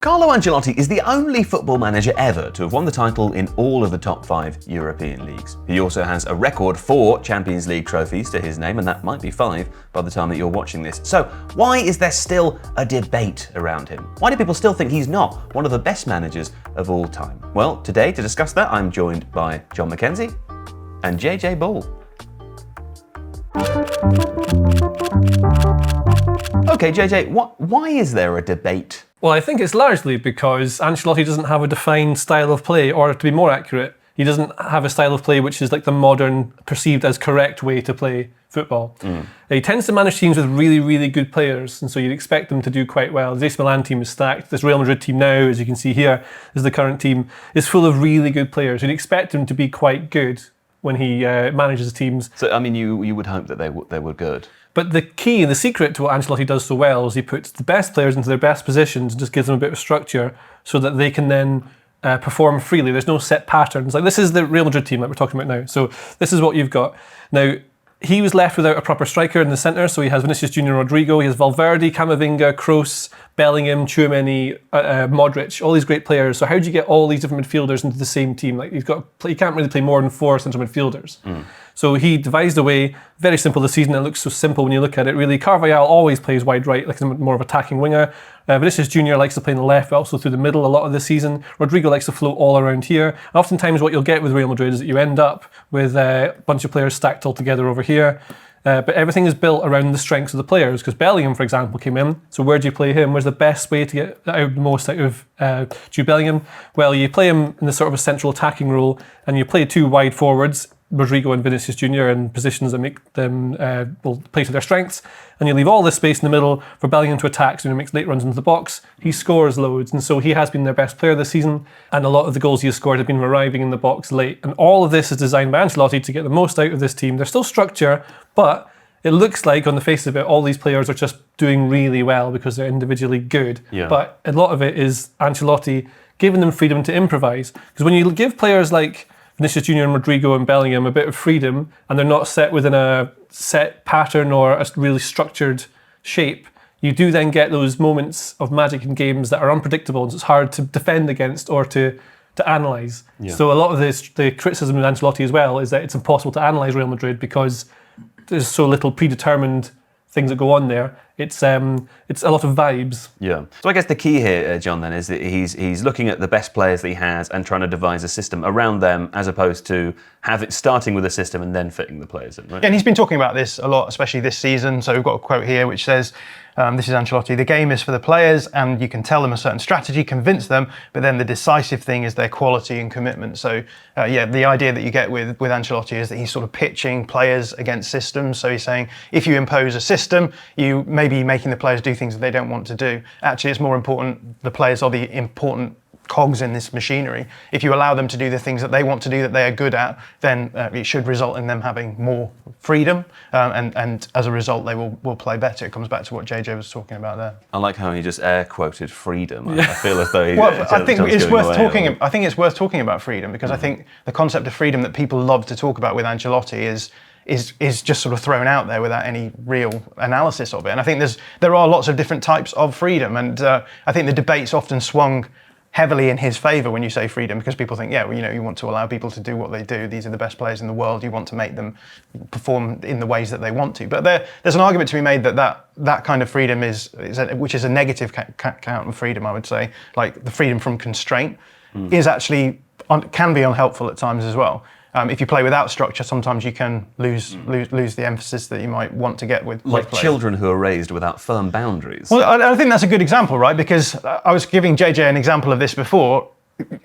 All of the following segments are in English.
Carlo Ancelotti is the only football manager ever to have won the title in all of the top 5 European leagues. He also has a record 4 Champions League trophies to his name, and that might be 5 by the time that you're watching this. So why is there still a debate around him? Why do people still think he's not one of the best managers of all time? Well, today to discuss that, I'm joined by John Mackenzie and JJ Ball. Okay, JJ, why is there a debate? Well, I think it's largely because Ancelotti doesn't have a defined style of play, or to be more accurate, he doesn't have a style of play which is like the modern, perceived as correct way to play football. He tends to manage teams with really, really good players, and so you'd expect them to do quite well. The AC Milan team is stacked. This Real Madrid team now, as you can see here, is the current team, is full of really good players. You'd expect him to be quite good when he manages teams. So, I mean, you would hope that they were good. But the key and the secret to what Ancelotti does so well is he puts the best players into their best positions and just gives them a bit of structure so that they can then perform freely. There's no set patterns. Like, this is the Real Madrid team that we're talking about now. So this is what you've got. Now, he was left without a proper striker in the centre, so he has Vinicius Junior, Rodrigo, he has Valverde, Camavinga, Kroos, Bellingham, Tchouaméni, Modric, all these great players. So how do you get all these different midfielders into the same team? Like, you can't really play more than 4 central midfielders. So he devised a way, very simple this season, it looks so simple when you look at it really. Carvajal always plays wide right, like a more of attacking winger. Vinicius Junior likes to play in the left, but also through the middle a lot of the season. Rodrigo likes to float all around here. And oftentimes what you'll get with Real Madrid is that you end up with a bunch of players stacked all together over here. But everything is built around the strengths of the players, because Bellingham, for example, came in. So where do you play him? Where's the best way to get the most out of Jude Bellingham? Well, you play him in the sort of a central attacking role, and you play 2 wide forwards, Rodrigo and Vinicius Junior, in positions that make them will play to their strengths, and you leave all this space in the middle for Bellingham to attack, so when he makes late runs into the box, he scores loads, and so he has been their best player this season, and a lot of the goals he has scored have been arriving in the box late, and all of this is designed by Ancelotti to get the most out of this team. There's still structure, but it looks like on the face of it, all these players are just doing really well because they're individually good, but a lot of it is Ancelotti giving them freedom to improvise, because when you give players like Vinicius Junior and Rodrigo and Bellingham a bit of freedom, and they're not set within a set pattern or a really structured shape, you do then get those moments of magic in games that are unpredictable, and it's hard to defend against or to analyse. So a lot of the criticism of Ancelotti as well is that it's impossible to analyse Real Madrid because there's so little predetermined things that go on there. It's a lot of vibes. Yeah. So I guess the key here, John, then, is that he's looking at the best players that he has and trying to devise a system around them, as opposed to starting with a system and then fitting the players in, right? Yeah, and he's been talking about this a lot, especially this season. So we've got a quote here which says, this is Ancelotti, "The game is for the players, and you can tell them a certain strategy, convince them, but then the decisive thing is their quality and commitment." So the idea that you get with Ancelotti is that he's sort of pitching players against systems. So he's saying, if you impose a system, you may be making the players do things that they don't want to do. Actually, it's more important, the players are the important cogs in this machinery. If you allow them to do the things that they want to do, that they are good at, then it should result in them having more freedom, and as a result they will play better. It comes back to what JJ was talking about there. I like how he just air quoted freedom. I feel as though I think it's worth talking. I think it's worth talking about freedom, because I think the concept of freedom that people love to talk about with Ancelotti is just sort of thrown out there without any real analysis of it. And I think there are lots of different types of freedom, and I think the debate's often swung heavily in his favour when you say freedom, because people think, you want to allow people to do what they do. These are the best players in the world. You want to make them perform in the ways that they want to. But there's an argument to be made that kind of freedom which is a negative count of freedom, I would say, like the freedom from constraint, is actually can be unhelpful at times as well. If you play without structure, sometimes you can lose the emphasis that you might want to get with like players. Children who are raised without firm boundaries. Well, I think that's a good example, right? Because I was giving JJ an example of this before.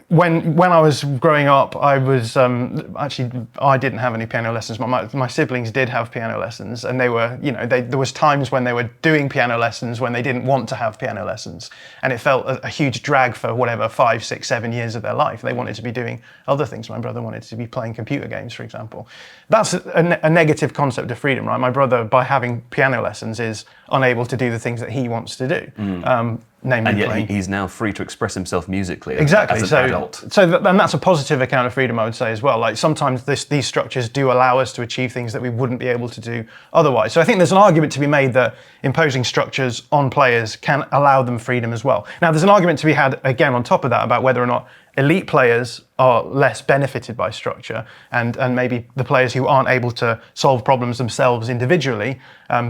When I was growing up, I was I didn't have any piano lessons. My siblings did have piano lessons, and they were, there was times when they were doing piano lessons when they didn't want to have piano lessons, and it felt a huge drag for 5, 6, 7 years of their life. They wanted to be doing other things. My brother wanted to be playing computer games, for example. That's a negative concept of freedom, right? My brother, by having piano lessons, is unable to do the things that he wants to do. Namely, and yet he's now free to express himself musically. Exactly. As an So adult. felt. And that's a positive account of freedom, I would say as well. Like sometimes these structures do allow us to achieve things that we wouldn't be able to do otherwise. So I think there's an argument to be made that imposing structures on players can allow them freedom as well. Now there's an argument to be had again on top of that about whether or not elite players are less benefited by structure, and maybe the players who aren't able to solve problems themselves individually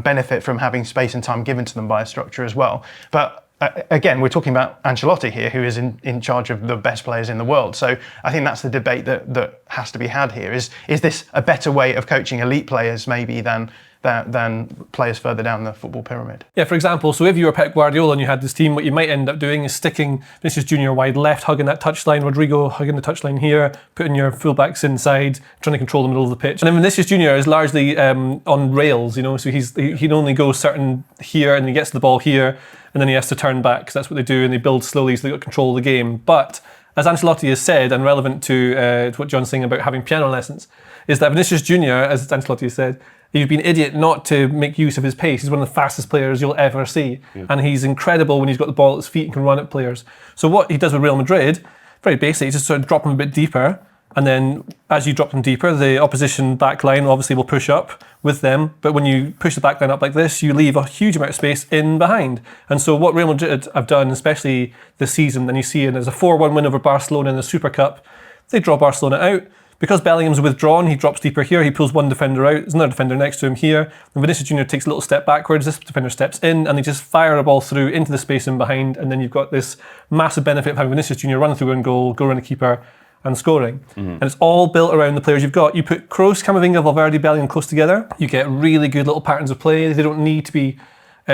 benefit from having space and time given to them by a structure as well. But again, we're talking about Ancelotti here, who is in charge of the best players in the world. So I think that's the debate that has to be had here. Is this a better way of coaching elite players maybe than players further down the football pyramid? Yeah, for example, so if you were Pep Guardiola and you had this team, what you might end up doing is sticking Vinicius Junior wide left, hugging that touchline, Rodrigo hugging the touchline here, putting your fullbacks inside, trying to control the middle of the pitch. And then Vinicius Junior is largely on rails, so he can only go certain here, and he gets the ball here, and then he has to turn back, because that's what they do, and they build slowly, so they've got control of the game. But as Ancelotti has said, and relevant to what John's saying about having piano lessons, is that Vinicius Junior, as Ancelotti has said, you've been idiot not to make use of his pace. He's one of the fastest players you'll ever see. Yeah. And he's incredible when he's got the ball at his feet and can run at players. So what he does with Real Madrid, very basic, just sort of drop him a bit deeper. And then as you drop them deeper, the opposition back line obviously will push up with them. But when you push the back line up like this, you leave a huge amount of space in behind. And so what Real Madrid have done, especially this season, and you see there's a 4-1 win over Barcelona in the Super Cup, they draw Barcelona out. Because Bellingham's withdrawn, he drops deeper here, he pulls one defender out, there's another defender next to him here, and Vinicius Junior takes a little step backwards, this defender steps in, and they just fire a ball through into the space in behind, and then you've got this massive benefit of having Vinicius Junior run through one goal, go around the keeper, and scoring. Mm-hmm. And it's all built around the players you've got. You put Kroos, Camavinga, Valverde, Bellingham close together, you get really good little patterns of play. They don't need to be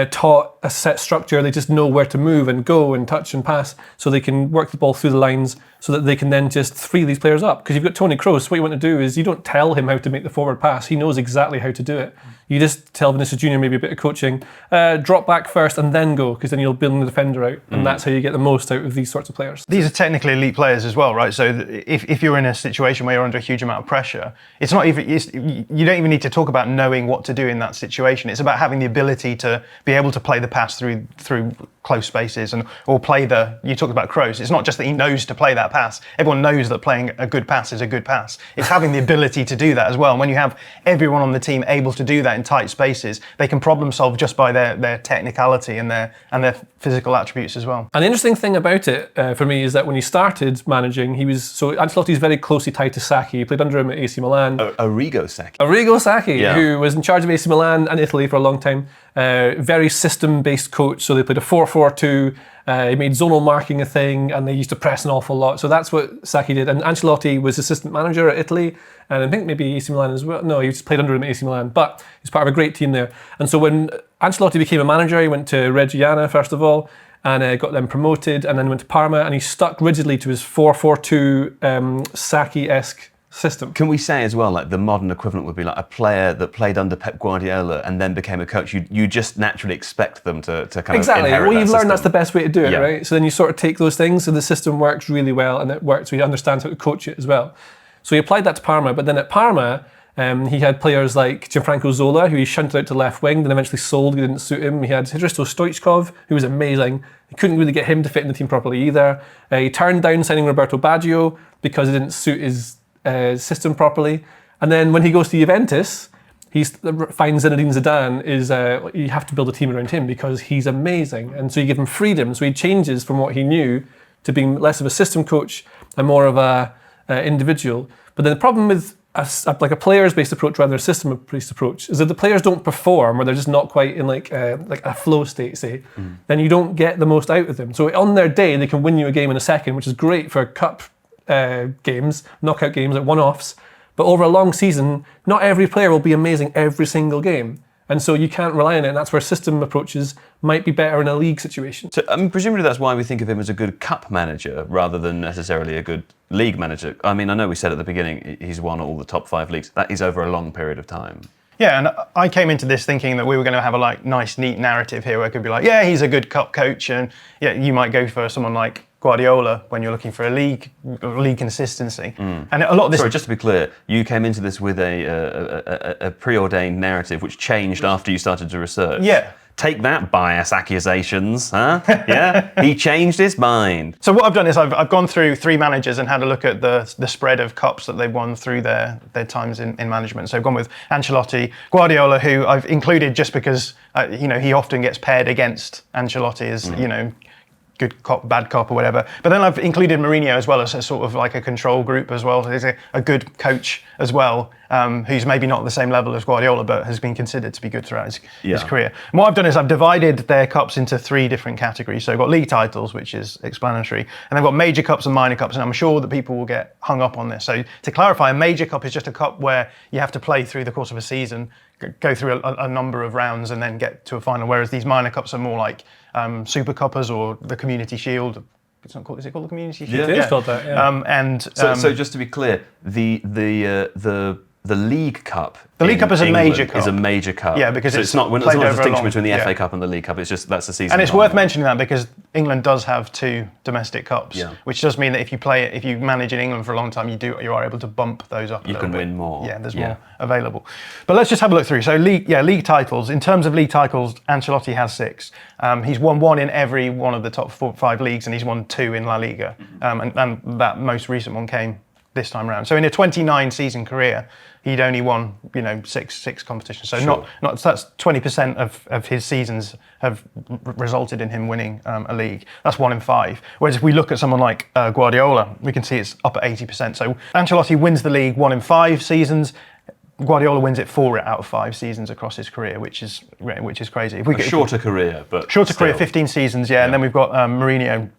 taught a set structure, they just know where to move and go and touch and pass, so they can work the ball through the lines so that they can then just free these players up. Because you've got Toni Kroos, what you want to do is you don't tell him how to make the forward pass, he knows exactly how to do it. You just tell Vinicius Junior maybe a bit of coaching, drop back first and then go, because then you'll build the defender out, and that's how you get the most out of these sorts of players. These are technically elite players as well, right? So if you're in a situation where you're under a huge amount of pressure, it's not even, you don't even need to talk about knowing what to do in that situation. It's about having the ability to be able to play the pass through close spaces, or play you talked about Kroos. It's not just that he knows to play that pass. Everyone knows that playing a good pass is a good pass. It's having the ability to do that as well. And when you have everyone on the team able to do that in tight spaces, they can problem solve just by their technicality and their physical attributes as well. And the interesting thing about it for me is that when he started managing, Ancelotti's very closely tied to Sacchi. He played under him at AC Milan. Arrigo Sacchi. Arrigo Sacchi, yeah. Who was in charge of AC Milan and Italy for a long time. Very system-based coach, so they played a 4-4-2. He made zonal marking a thing, and they used to press an awful lot. So that's what Sacchi did. And Ancelotti was assistant manager at Italy, and I think maybe AC Milan as well. No, he just played under him at AC Milan, but he's part of a great team there. And so when Ancelotti became a manager, he went to Reggiana first of all, and got them promoted, and then went to Parma, and he stuck rigidly to his 4-4-2 Sacchi-esque system. Can we say as well, like the modern equivalent would be like a player that played under Pep Guardiola and then became a coach? You just naturally expect them to kind of inherit well, you've that learned system. that's the best way to do it, right? So then you sort of take those things, and the system works really well, and it works, so he understands how to coach it as well. So he applied that to Parma, but then at Parma, he had players like Gianfranco Zola, who he shunted out to left wing, then eventually sold, he didn't suit him. He had Hristo Stoichkov, who was amazing. He couldn't really get him to fit in the team properly either. He turned down signing Roberto Baggio because it didn't suit his system properly. And then when he goes to Juventus, he finds Zinedine Zidane you have to build a team around him because he's amazing. And so you give him freedom. So he changes from what he knew to being less of a system coach and more of a individual. But then the problem with a players-based approach rather than a system-based approach is that the players don't perform, or they're just not quite in like a flow state, say, then you don't get the most out of them. So on their day, they can win you a game in a second, which is great for cup games, knockout games, like one-offs. But over a long season, not every player will be amazing every single game. And so you can't rely on it, and that's where system approaches might be better in a league situation. So presumably that's why we think of him as a good cup manager rather than necessarily a good league manager. I mean, I know we said at the beginning he's won all the top 5 leagues. That is over a long period of time. Yeah, and I came into this thinking that we were going to have a nice, neat narrative here where it could be like, yeah, he's a good cup coach, and yeah, you might go for someone like Guardiola when you're looking for a league consistency. And a lot of this. Sorry, just to be clear, you came into this with a preordained narrative which changed after you started to research. Yeah. Take that, bias accusations, huh? Yeah, he changed his mind. So what I've done is I've gone through 3 managers and had a look at the spread of cups that they've won through their times in management. So I've gone with Ancelotti, Guardiola, who I've included just because he often gets paired against Ancelotti as good cop, bad cop, or whatever. But then I've included Mourinho as well as a sort of like a control group as well. So he's a good coach as well, who's maybe not the same level as Guardiola, but has been considered to be good throughout his career. And what I've done is I've divided their cups into 3 different categories. So I've got league titles, which is explanatory, and I've got major cups and minor cups, and I'm sure that people will get hung up on this. So to clarify, a major cup is just a cup where you have to play through the course of a season, go through a number of rounds and then get to a final, whereas these minor cups are more like Super Cuppers or the Community Shield. It's not called. Is it called the Community Shield? Yeah, it's called that. Yeah. So just to be clear, the League Cup. The League Cup is a major cup. Is a major cup. Yeah, because it's not a distinction between the FA yeah. Cup and the League Cup. It's just that's the season. And it's worth mentioning that because England does have 2 domestic cups, which does mean that if you manage in England for a long time, you are able to bump those up. You can win more. Yeah, there's more available. But let's just have a look through. So league titles. In terms of league titles, Ancelotti has 6. He's won 1 in every one of the top 5 leagues, and he's won 2 in La Liga. And that most recent one came this time around. So in a 29 season career, he'd only won, 6 competitions. So not that's 20% of his seasons have resulted in him winning a league. That's 1 in 5. Whereas if we look at someone like Guardiola, we can see it's up at 80%. So Ancelotti wins the league 1 in 5 seasons. Guardiola wins it 4 out of 5 seasons across his career, which is crazy. If we get shorter career, but shorter career, 15 seasons, and then we've got Mourinho,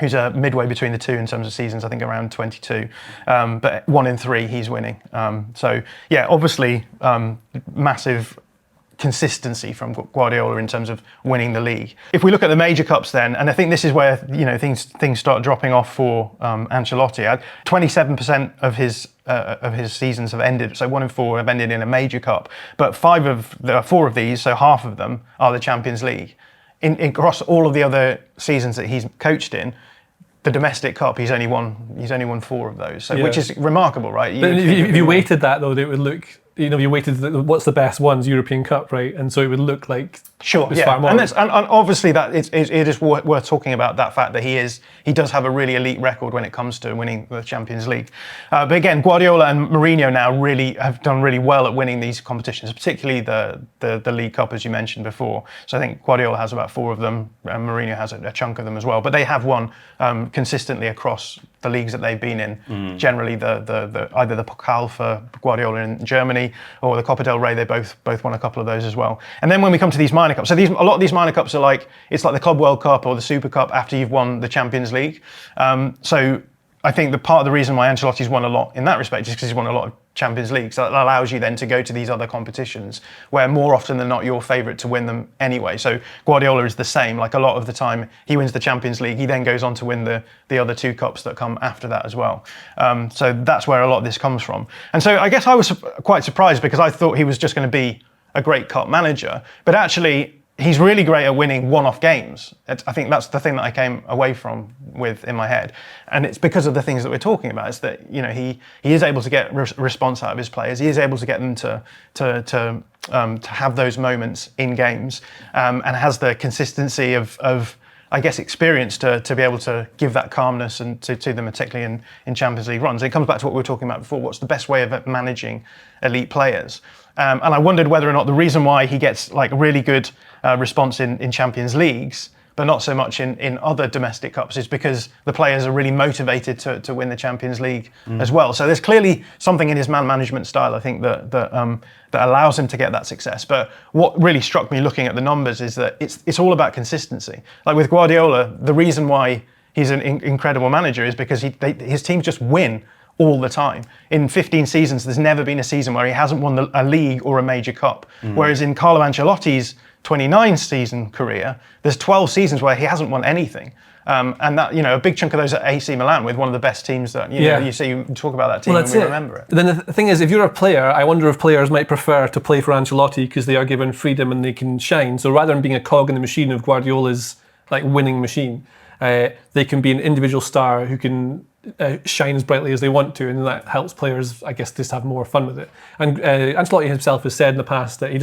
who's midway between the 2 in terms of seasons, I think around 22. But 1 in 3 he's winning. Obviously massive consistency from Guardiola in terms of winning the league. If we look at the major cups then, and I think this is where things start dropping off for Ancelotti. 27% of his seasons have ended, so 1 in 4 have ended in a major cup. But 4 of these, so half of them, are the Champions League. Across all of the other seasons that he's coached in, the domestic cup, he's only won 4 of those, which is remarkable, right? If you weighted that though, it would look. You weighted what's the best ones, European Cup, right? And so it would look like far more. And obviously that it is worth talking about that fact that he does have a really elite record when it comes to winning the Champions League. But again, Guardiola and Mourinho now really have done really well at winning these competitions, particularly the League Cup, as you mentioned before. So I think Guardiola has about 4 of them, and Mourinho has a chunk of them as well. But they have won consistently across the leagues that they've been in. Generally, either the Pokal for Guardiola in Germany or the Copa del Rey, they both won a couple of those as well. And then when we come to these minor cups, so a lot of these minor cups are it's like the Club World Cup or the Super Cup after you've won the Champions League. So I think the part of the reason why Ancelotti's won a lot in that respect is because he's won a lot of Champions League. So that allows you then to go to these other competitions where more often than not you're favourite to win them anyway. So Guardiola is the same. Like a lot of the time he wins the Champions League, he then goes on to win the other 2 cups that come after that as well. So that's where a lot of this comes from. And so I guess I was quite surprised because I thought he was just going to be a great cup manager, but actually he's really great at winning one-off games. I think that's the thing that I came away with in my head, and it's because of the things that we're talking about. It's that he is able to get response out of his players. He is able to get them to have those moments in games, and has the consistency of I guess experience to be able to give that calmness and to them, particularly in Champions League runs. And it comes back to what we were talking about before. What's the best way of managing elite players? And I wondered whether or not the reason why he gets really good response in Champions Leagues, but not so much in other domestic cups, is because the players are really motivated to win the Champions League as well. So there's clearly something in his man management style, I think, that allows him to get that success. But what really struck me looking at the numbers is that it's all about consistency. Like with Guardiola, the reason why he's an incredible manager is because his teams just win all the time. In 15 seasons, there's never been a season where he hasn't won a league or a major cup. Whereas in Carlo Ancelotti's 29 season career, there's 12 seasons where he hasn't won anything. And that, a big chunk of those at AC Milan with one of the best teams that, you see, you talk about that team and we remember it. Then the thing is, if you're a player, I wonder if players might prefer to play for Ancelotti because they are given freedom and they can shine. So rather than being a cog in the machine of Guardiola's winning machine, they can be an individual star who can shine as brightly as they want to, and that helps players, I guess, just have more fun with it. And Ancelotti himself has said in the past that he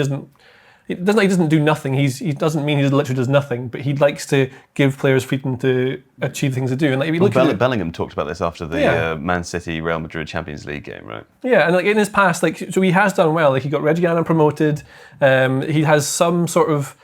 he doesn't do nothing. He doesn't mean he literally does nothing, but he likes to give players freedom to achieve things to do. And like, if you look at Bellingham talked about this after the Man City Real Madrid Champions League game, right? Yeah, and like in his past, like so he has done well. Like he got Reggiana promoted. He has some sort of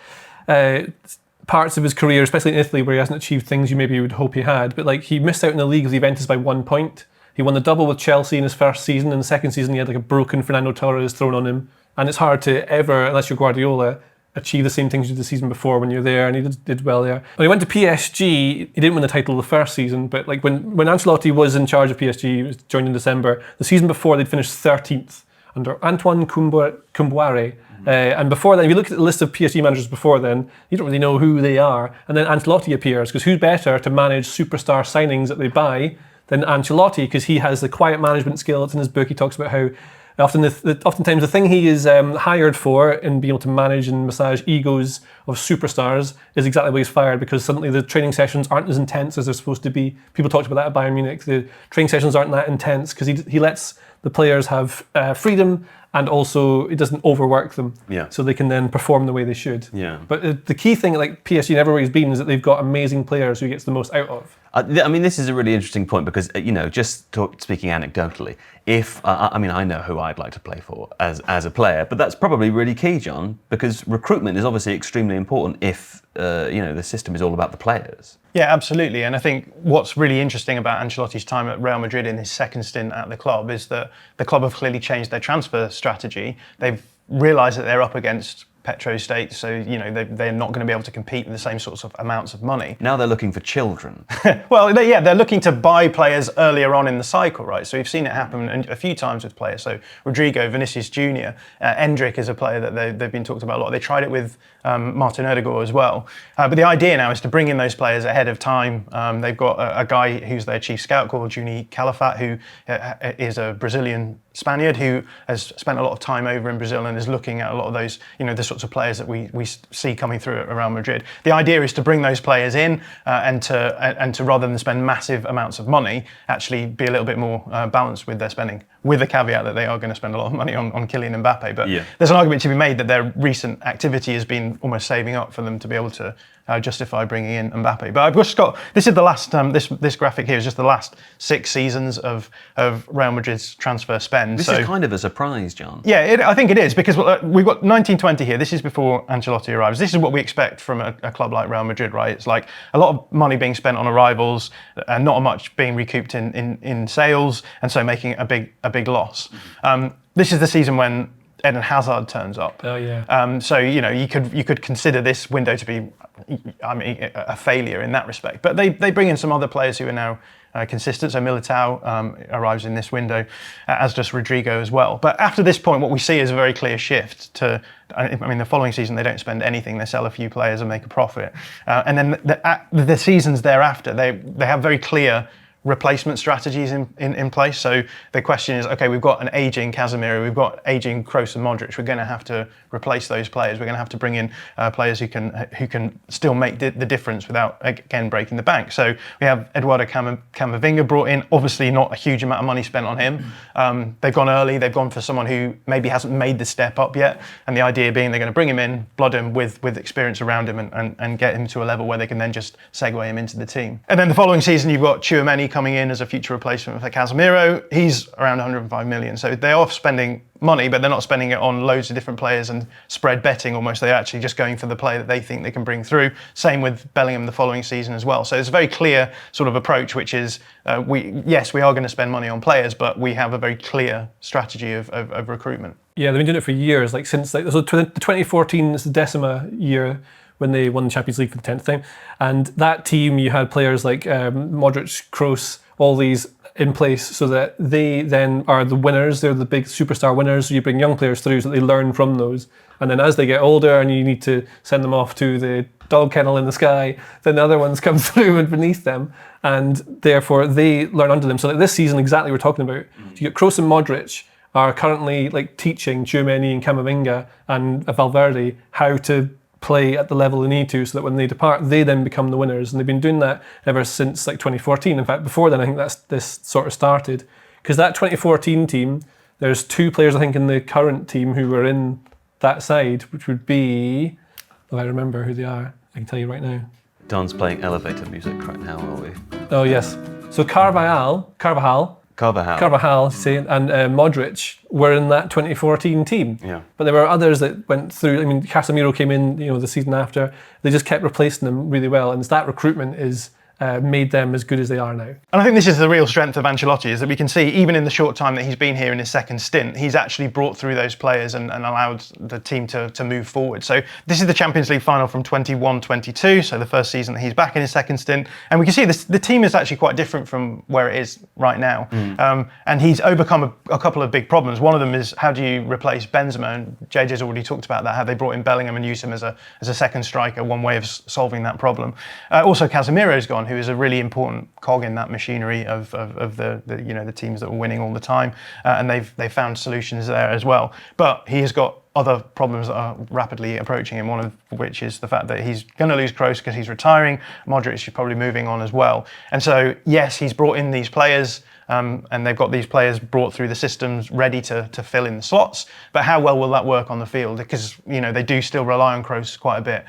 parts of his career, especially in Italy, where he hasn't achieved things you maybe would hope he had. But like he missed out in the league with Juventus by 1 point. He won the double with Chelsea in his first season. In the second season, he had like a broken Fernando Torres thrown on him. And it's hard to ever, unless you're Guardiola, achieve the same things you did the season before when you're there, and he did well there. When he went to PSG, he didn't win the title the first season, but like when Ancelotti was in charge of PSG, he was joined in December, the season before they'd finished 13th under Antoine Kombouaré. And before then, if you look at the list of PSG managers before then, you don't really know who they are. And then Ancelotti appears, because who's better to manage superstar signings that they buy than Ancelotti, because he has the quiet management skill. It's in his book. He talks about how oftentimes the thing he is hired for in being able to manage and massage egos of superstars is exactly why he's fired, because suddenly the training sessions aren't as intense as they're supposed to be. People talked about that at Bayern Munich. The training sessions aren't that intense because he lets the players have freedom, and also it doesn't overwork them, so they can then perform the way they should. Yeah. But the key thing, like PSG and everywhere he's been, is that they've got amazing players who he gets the most out of. I mean, this is a really interesting point because, speaking anecdotally, I know who I'd like to play for as a player, but that's probably really key, John, because recruitment is obviously extremely important if, the system is all about the players. Yeah, absolutely. And I think what's really interesting about Ancelotti's time at Real Madrid in his second stint at the club is that the club have clearly changed their transfer strategy. They've realised that they're up against petro states, so they're not going to be able to compete with the same sorts of amounts of money. Now they're looking for children. Well, they're looking to buy players earlier on in the cycle, right? So we've seen it happen a few times with players. So Rodrigo, Vinicius Jr., Endrick is a player that they've been talked about a lot. They tried it with Martin Odegaard as well. But the idea now is to bring in those players ahead of time. They've got a guy who's their chief scout called Juni Calafat, who is a Brazilian Spaniard who has spent a lot of time over in Brazil and is looking at a lot of those, the sorts of players that we see coming through at Real Madrid. The idea is to bring those players in and to rather than spend massive amounts of money, actually be a little bit more balanced with their spending, with the caveat that they are going to spend a lot of money on Kylian Mbappe. But there's an argument to be made that their recent activity has been almost saving up for them to be able to justify bringing in Mbappe. But I've just got, this is the last, this graphic here is just the last 6 seasons of Real Madrid's transfer spend. This is kind of a surprise, John. Yeah, I think it is, because we've got 1920 here. This is before Ancelotti arrives. This is what we expect from a club like Real Madrid, right? It's like a lot of money being spent on arrivals and not much being recouped in sales, and so making a big loss. This is the season when Eden Hazard turns up. Oh yeah. So you could consider this window to be, a failure in that respect. But they bring in some other players who are now consistent. So Militao arrives in this window, as does Rodrigo as well. But after this point, what we see is a very clear shift to. The following season they don't spend anything. They sell a few players and make a profit. And then the seasons thereafter, they have very clear replacement strategies in place. So the question is, okay, we've got an aging Casemiro, we've got aging Kroos and Modric. We're going to have to replace those players. We're going to have to bring in players who can still make the difference without, again, breaking the bank. So we have Eduardo Camavinga brought in. Obviously, not a huge amount of money spent on him. They've gone early. They've gone for someone who maybe hasn't made the step up yet. And the idea being they're going to bring him in, blood him with experience around him, and get him to a level where they can then just segue him into the team. And then the following season, you've got Tchouaméni coming in as a future replacement for Casemiro. He's around 105 million. So they are spending money, but they're not spending it on loads of different players and spread betting almost. They're actually just going for the player that they think they can bring through. Same with Bellingham the following season as well. So it's a very clear sort of approach, which is, we are going to spend money on players, but we have a very clear strategy of recruitment. Yeah, they've been doing it for years. Like since the 2014 is the Decima year, when they won the Champions League for the 10th time. And that team, you had players like Modric, Kroos, all these in place so that they then are the winners. They're the big superstar winners. So you bring young players through so that they learn from those. And then as they get older and you need to send them off to the dog kennel in the sky, then the other ones come through and beneath them. And therefore they learn under them. So like this season, exactly we're talking about, you get Kroos and Modric are currently like teaching Tchouaméni and Camavinga and Valverde how to play at the level they need to, so that when they depart, they then become the winners. And they've been doing that ever since like 2014. In fact, before then, I think this sort of started. Because that 2014 team, there's 2 players, I think, in the current team who were in that side, which would be, I remember who they are, I can tell you right now. Don's playing elevator music right now, are we? Oh yes. So Carvajal, say, and Modric were in that 2014 team. Yeah. But there were others that went through. I mean, Casemiro came in, the season after. They just kept replacing them really well, and that recruitment is made them as good as they are now. And I think this is the real strength of Ancelotti, is that we can see, even in the short time that he's been here in his second stint, he's actually brought through those players and allowed the team to move forward. So this is the Champions League final from 21-22, so the first season that he's back in his second stint. And we can see the team is actually quite different from where it is right now. And he's overcome a couple of big problems. One of them is, how do you replace Benzema? And JJ's already talked about that, how they brought in Bellingham and used him as a second striker, one way of solving that problem. Also, Casemiro's gone, who is a really important cog in that machinery of the teams that were winning all the time, and they've found solutions there as well. But he has got other problems that are rapidly approaching him, one of which is the fact that he's going to lose Kroos because he's retiring. Modric is probably moving on as well. And so, yes, he's brought in these players, and they've got these players brought through the systems ready to fill in the slots. But how well will that work on the field? Because, they do still rely on Kroos quite a bit.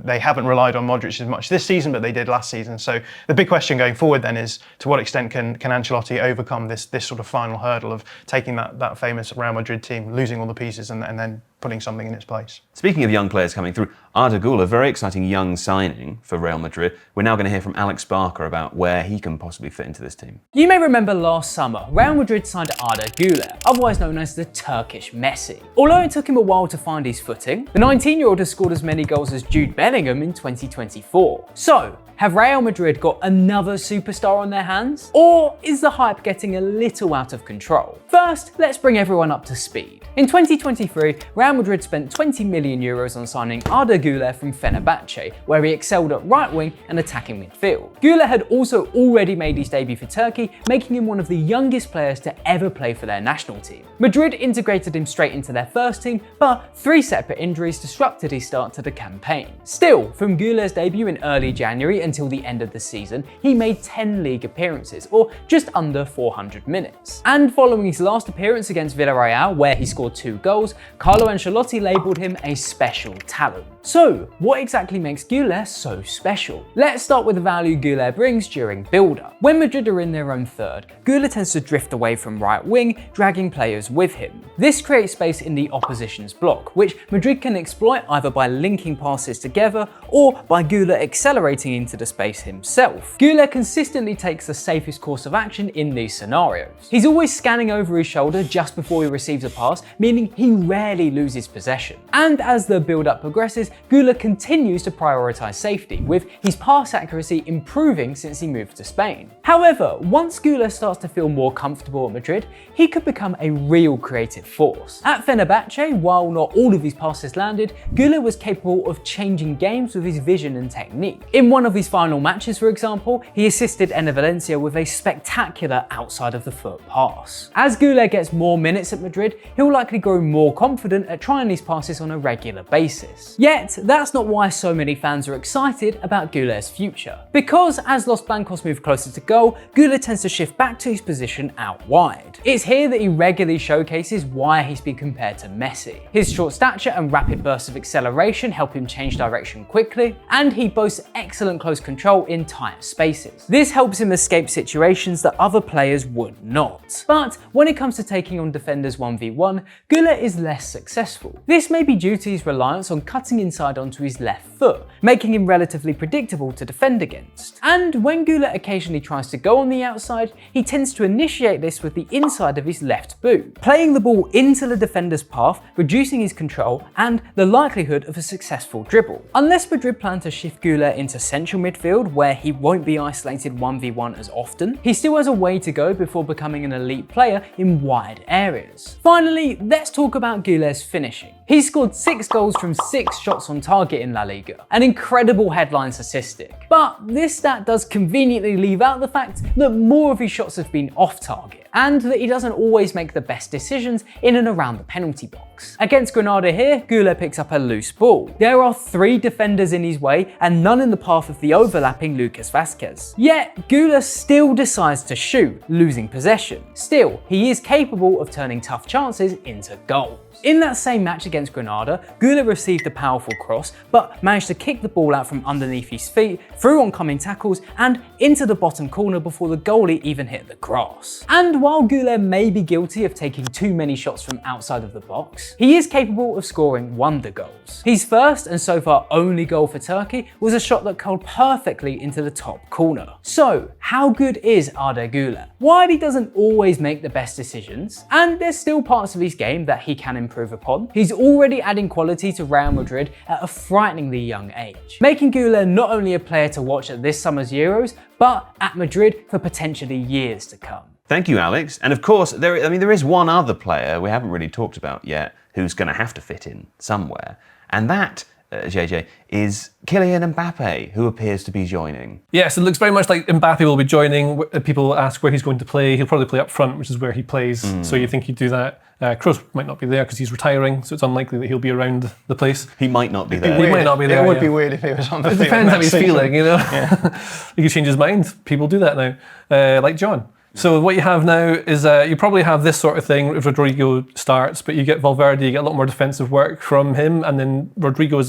They haven't relied on Modric as much this season, but they did last season. So the big question going forward then is, to what extent can Ancelotti overcome this sort of final hurdle of taking that famous Real Madrid team, losing all the pieces and then putting something in its place. Speaking of young players coming through, Arda Guler, very exciting young signing for Real Madrid. We're now going to hear from Alex Barker about where he can possibly fit into this team. You may remember last summer, Real Madrid signed Arda Guler, otherwise known as the Turkish Messi. Although it took him a while to find his footing, the 19-year-old has scored as many goals as Jude Bellingham in 2024. So, have Real Madrid got another superstar on their hands? Or is the hype getting a little out of control? First, let's bring everyone up to speed. In 2023, Real Madrid spent €20 million on signing Arda Guler from Fenerbahce, where he excelled at right wing and attacking midfield. Guler had also already made his debut for Turkey, making him one of the youngest players to ever play for their national team. Madrid integrated him straight into their first team, but 3 separate injuries disrupted his start to the campaign. Still, from Guler's debut in early January until the end of the season, he made 10 league appearances, or just under 400 minutes. And following his last appearance against Villarreal, where he scored 2 goals, Carlo Ancelotti labelled him a special talent. So, what exactly makes Guler so special? Let's start with the value Guler brings during build-up. When Madrid are in their own third, Guler tends to drift away from right wing, dragging players with him. This creates space in the opposition's block, which Madrid can exploit either by linking passes together or by Guler accelerating into the space himself. Guler consistently takes the safest course of action in these scenarios. He's always scanning over his shoulder just before he receives a pass, meaning he rarely loses possession. And as the build-up progresses, Guler continues to prioritise safety, with his pass accuracy improving since he moved to Spain. However, once Guler starts to feel more comfortable at Madrid, he could become a real creative force. At Fenerbahce, while not all of his passes landed, Guler was capable of changing games with his vision and technique. In one of his final matches, for example, he assisted Enner Valencia with a spectacular outside of the foot pass. As Guler gets more minutes at Madrid, he'll likely grow more confident at trying these passes on a regular basis. Yet, that's not why so many fans are excited about Guler's future. Because as Los Blancos move closer to goal, Guler tends to shift back to his position out wide. It's here that he regularly showcases why he's been compared to Messi. His short stature and rapid bursts of acceleration help him change direction quickly, and he boasts excellent close control in tight spaces. This helps him escape situations that other players would not. But when it comes to taking on defenders 1v1, Guler is less successful. This may be due to his reliance on cutting inside onto his left foot, making him relatively predictable to defend against. And when Guler occasionally tries to go on the outside, he tends to initiate this with the inside of his left boot, playing the ball into the defender's path, reducing his control and the likelihood of a successful dribble. Unless Madrid plan to shift Guler into central midfield, where he won't be isolated 1v1 as often, he still has a way to go before becoming an elite player in wide areas. Finally, let's talk about Guler's finishing. He's scored 6 goals from 6 shots on target in La Liga, an incredible headline statistic. But this stat does conveniently leave out the fact that more of his shots have been off target, and that he doesn't always make the best decisions in and around the penalty box. Against Granada here, Guler picks up a loose ball. There are 3 defenders in his way and none in the path of the overlapping Lucas Vázquez. Yet, Guler still decides to shoot, losing possession. Still, he is capable of turning tough chances into goals. In that same match against Granada, Guler received a powerful cross, but managed to kick the ball out from underneath his feet, through oncoming tackles, and into the bottom corner before the goalie even hit the cross. And while Guler may be guilty of taking too many shots from outside of the box, he is capable of scoring wonder goals. His first and so far only goal for Turkey was a shot that curled perfectly into the top corner. So, how good is Arda Guler? While he doesn't always make the best decisions, and there's still parts of his game that he can improve upon, he's already adding quality to Real Madrid at a frighteningly young age, making Guler not only a player to watch at this summer's Euros, but at Madrid for potentially years to come. Thank you, Alex. And of course, there is one other player we haven't really talked about yet who's going to have to fit in somewhere, and that, JJ, is Kylian Mbappe, who appears to be joining. Yes, it looks very much like Mbappe will be joining. People ask where he's going to play. He'll probably play up front, which is where he plays. So you think he'd do that. Kroos might not be there because he's retiring, so it's unlikely that he'll be around the place. He might not be there. He might not be there. It would be weird if he was on the field. It depends how he's feeling, you know. Yeah. He could change his mind. People do that now, like John. So what you have now is you probably have this sort of thing if Rodrigo starts, but you get Valverde, you get a lot more defensive work from him, and then Rodrigo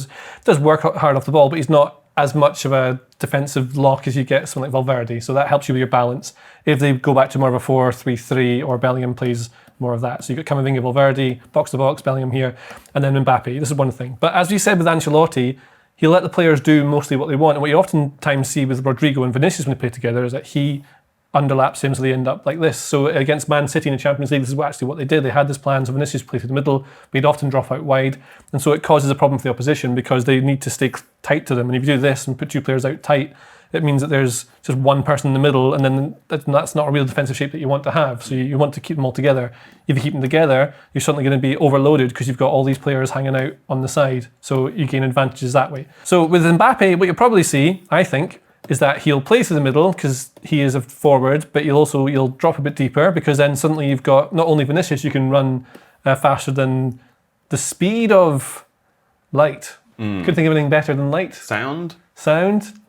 does work hard off the ball, but he's not as much of a defensive lock as you get someone like Valverde, so that helps you with your balance. If they go back to more of a 4-3-3, or Bellingham plays more of that, so you've got Camavinga, Valverde, box to box, Bellingham here, and then Mbappe. This is one thing. But as we said with Ancelotti, he'll let the players do mostly what they want, and what you oftentimes see with Rodrigo and Vinicius when they play together is that he underlaps him, so they end up like this. So against Man City in the Champions League, this is actually what they did. They had this plan, so Vinicius played through the middle, but he'd often drop out wide, and so it causes a problem for the opposition because they need to stay tight to them. And if you do this and put two players out tight, it means that there's just one person in the middle, and then that's not a real defensive shape that you want to have. So you want to keep them all together. If you keep them together, you're certainly going to be overloaded because you've got all these players hanging out on the side, so you gain advantages that way. So with Mbappe, what you'll probably see, I think, is that he'll play through the middle because he is a forward, but you'll drop a bit deeper because then suddenly you've got not only Vinicius, you can run faster than the speed of light. Couldn't think of anything better than light. Sound?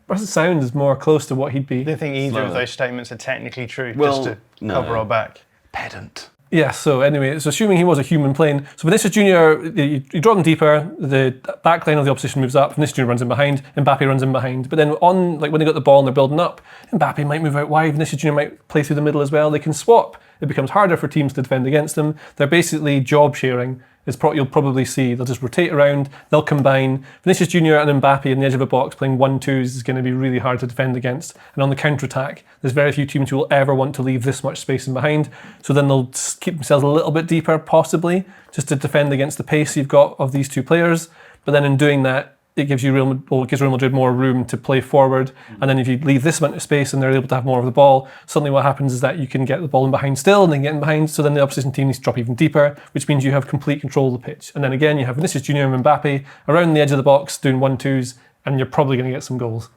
Perhaps sound is more close to what he'd be. I don't think either of those statements are technically true, Well, just to cover our back. Pedant. Yeah, so anyway, it's assuming he was a human playing. So Vinicius Junior, you draw them deeper, the back line of the opposition moves up, Vinicius Junior runs in behind, Mbappe runs in behind. But then when they got the ball and they're building up, Mbappe might move out wide, Vinicius Junior might play through the middle as well. They can swap. It becomes harder for teams to defend against them. They're basically job sharing. You'll probably see they'll just rotate around, they'll combine. Vinicius Junior and Mbappe in the edge of a box playing 1-2s is going to be really hard to defend against. And on the counter-attack, there's very few teams who will ever want to leave this much space in behind. So then they'll keep themselves a little bit deeper, possibly, just to defend against the pace you've got of these two players. But then in doing that, it gives Real Madrid more room to play forward. And then if you leave this amount of space and they're able to have more of the ball, suddenly what happens is that you can get the ball in behind still and then get in behind. So then the opposition team needs to drop even deeper, which means you have complete control of the pitch. And then again, you have Vinicius Junior and Mbappe around the edge of the box doing 1-2s, and you're probably going to get some goals.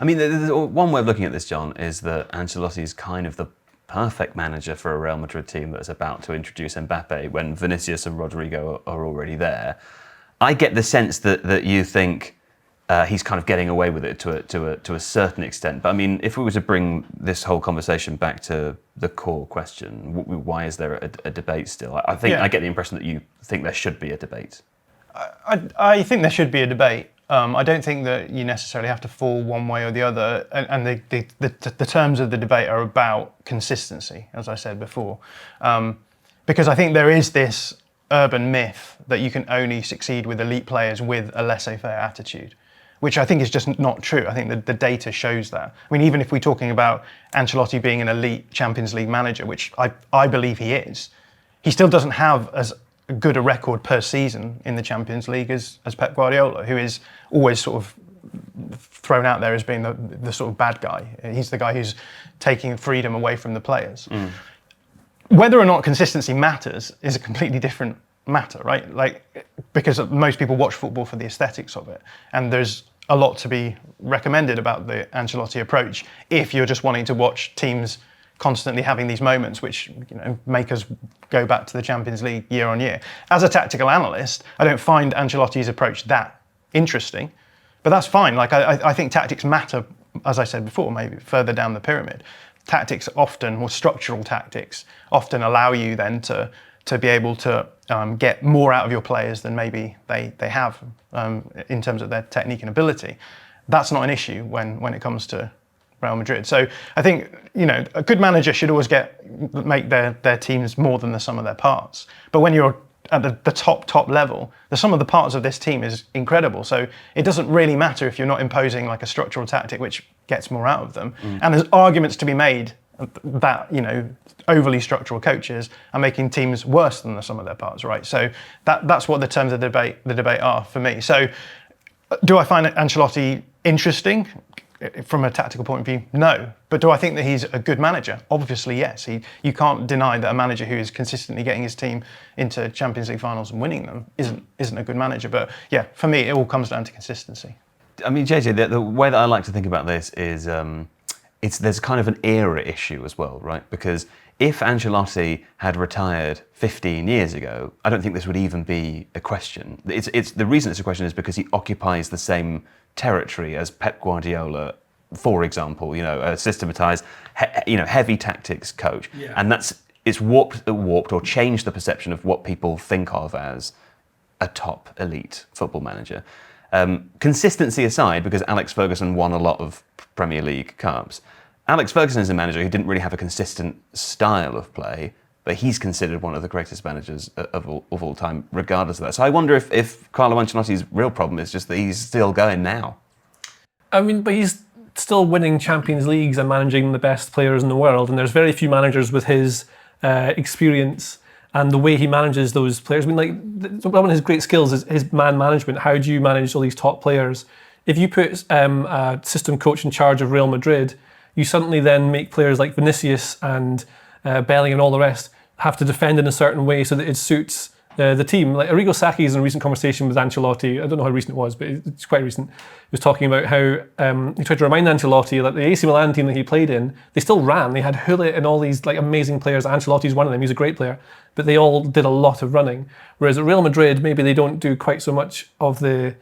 I mean, one way of looking at this, John, is that Ancelotti is kind of the perfect manager for a Real Madrid team that's about to introduce Mbappe when Vinicius and Rodrigo are already there. I get the sense that you think he's kind of getting away with it to a certain extent. But I mean, if we were to bring this whole conversation back to the core question, why is there a debate still? I get the impression that you think there should be a debate. I think there should be a debate. I don't think that you necessarily have to fall one way or the other. And the terms of the debate are about consistency, as I said before. Because I think there is this urban myth that you can only succeed with elite players with a laissez-faire attitude, which I think is just not true. I think that the data shows that. I mean, even if we're talking about Ancelotti being an elite Champions League manager, which I believe he is, he still doesn't have as good a record per season in the Champions League as Pep Guardiola, who is always sort of thrown out there as being the sort of bad guy. He's the guy who's taking freedom away from the players. Whether or not consistency matters is a completely different matter, right? Like, because most people watch football for the aesthetics of it, and there's a lot to be recommended about the Ancelotti approach if you're just wanting to watch teams constantly having these moments which, you know, make us go back to the Champions League year on year. As a tactical analyst, I don't find Ancelotti's approach that interesting, but that's fine. Like, I think tactics matter, as I said before, maybe further down the pyramid. Tactics often, or structural tactics, often allow you then to to be able to get more out of your players than maybe they have in terms of their technique and ability. That's not an issue when it comes to Real Madrid. So I think, a good manager should always make their teams more than the sum of their parts. But when you're at the top level, the sum of the parts of this team is incredible. So it doesn't really matter if you're not imposing like a structural tactic which gets more out of them. And there's arguments to be made that overly structural coaches are making teams worse than the sum of their parts, right? So that's what the terms of the debate are for me. So do I find Ancelotti interesting from a tactical point of view? No. But do I think that he's a good manager? Obviously, yes. You can't deny that a manager who is consistently getting his team into Champions League finals and winning them isn't a good manager. But yeah, for me, it all comes down to consistency. I mean, JJ, the way that I like to think about this is there's kind of an era issue as well, right? Because if Ancelotti had retired 15 years ago, I don't think this would even be a question. It's the reason it's a question is because he occupies the same territory as Pep Guardiola, for example, a systematized, heavy tactics coach. Yeah. And it's warped or changed the perception of what people think of as a top elite football manager. Consistency aside, because Alex Ferguson won a lot of Premier League cups, Alex Ferguson is a manager who didn't really have a consistent style of play, but he's considered one of the greatest managers of all time, regardless of that. So I wonder if Carlo Ancelotti's real problem is just that he's still going now. I mean, but he's still winning Champions Leagues and managing the best players in the world, and there's very few managers with his experience and the way he manages those players. I mean, one of his great skills is his man management. How do you manage all these top players? If you put a system coach in charge of Real Madrid, you suddenly then make players like Vinicius and Bellingham and all the rest have to defend in a certain way so that it suits the team. Like Arrigo Sacchi is in a recent conversation with Ancelotti. I don't know how recent it was, but it's quite recent. He was talking about how he tried to remind Ancelotti that the AC Milan team that he played in, they still ran. They had Gullit and all these like amazing players. Ancelotti's one of them. He's a great player, but they all did a lot of running. Whereas at Real Madrid, maybe they don't do quite so much of the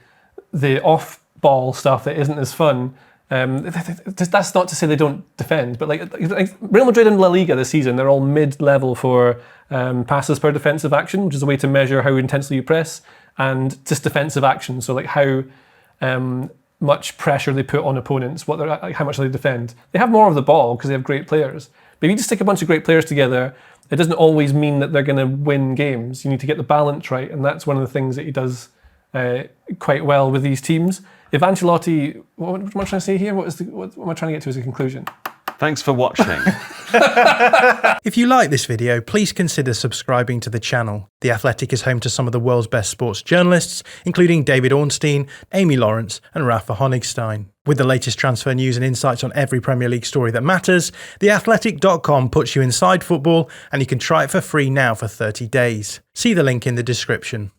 off-ball stuff that isn't as fun. That's not to say they don't defend, but like Real Madrid and La Liga this season, they're all mid-level for passes per defensive action, which is a way to measure how intensely you press, and just defensive action. So like how much pressure they put on opponents, how much they defend. They have more of the ball because they have great players. But if you just stick a bunch of great players together, it doesn't always mean that they're going to win games. You need to get the balance right, and that's one of the things that he does quite well with these teams. If Ancelotti, what am I trying to say here? What am I trying to get to as a conclusion? Thanks for watching. If you like this video, please consider subscribing to the channel. The Athletic is home to some of the world's best sports journalists, including David Ornstein, Amy Lawrence and Rafa Honigstein. With the latest transfer news and insights on every Premier League story that matters, theathletic.com puts you inside football, and you can try it for free now for 30 days. See the link in the description.